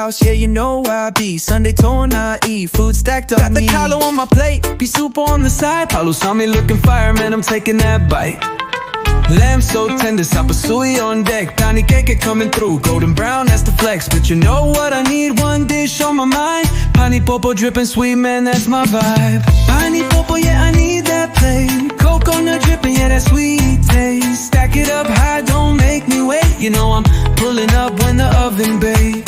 house, yeah, you know I be Sunday torn, I eat food stacked up. Got the kalo on my plate, pisupo on the side, palusami looking fire, man, I'm taking that bite. Lamb so tender, sapasui on deck, panikeke coming through, golden brown, that's the flex. But you know what I need, one dish on my mind, Panipopo dripping sweet, man, that's my vibe. Panipopo, yeah, I need that plate, coconut dripping, yeah, that sweet taste. Stack it up high, don't make me wait, you know I'm pulling up when the oven bake.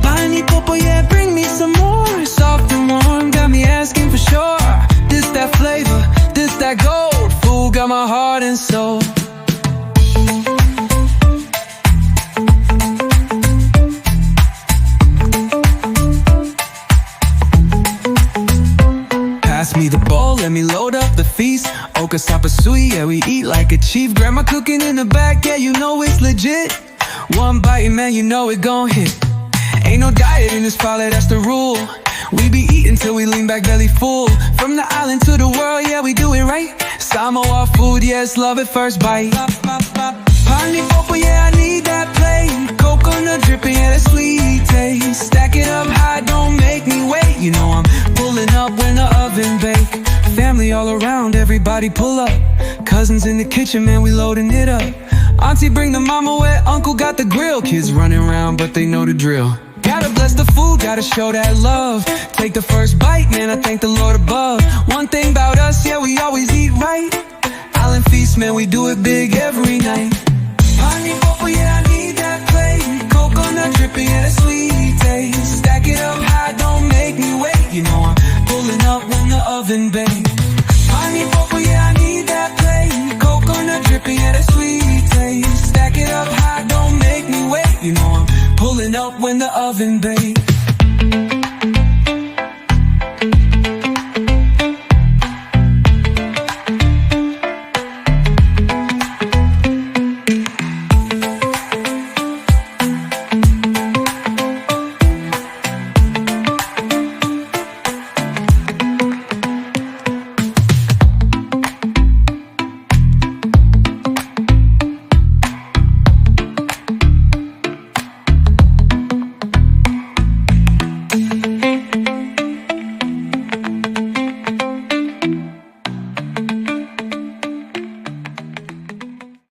Panipopo, yeah, bring me some more, soft and warm, got me asking for sure. This that flavor, this that gold, food got my heart and soul. Pass me the bowl, let me load up the feast. Oka sapasui, yeah, we eat like a chief. Grandma cooking in the back, yeah, you know it's legit. One bite, man, you know it gon' hit. Ain't no diet in this parlor, that's the rule. We be eating till we lean back belly full. From the island to the world, yeah, we do it right. Samoan food, yes, love at first bite. Panipopo, yeah, I need that plate. Coconut dripping, yeah, that sweet taste. Stack it up high, don't make me wait. You know I'm pulling up when the oven bake. Family all around, everybody pull up. Cousins in the kitchen, man, we loading it up. Auntie bring the mamoe, uncle got the grill. Kids running around, but they know the drill. Gotta bless the food, gotta show that love. Take the first bite, man, I thank the Lord above. One thing about us, yeah, we always eat right. Island feast, man, we do it big every night. Panipopo, yeah, I need that plate. Coconut dripping, yeah, that sweet taste. Stack it up high, don't make me wait. You know I'm pulling up when the oven bake. Panipopo, yeah, I need that plate. Coconut dripping, yeah, that sweet taste. Stack it up high, don't make me wait. You know I'm pulling up when the oven bake.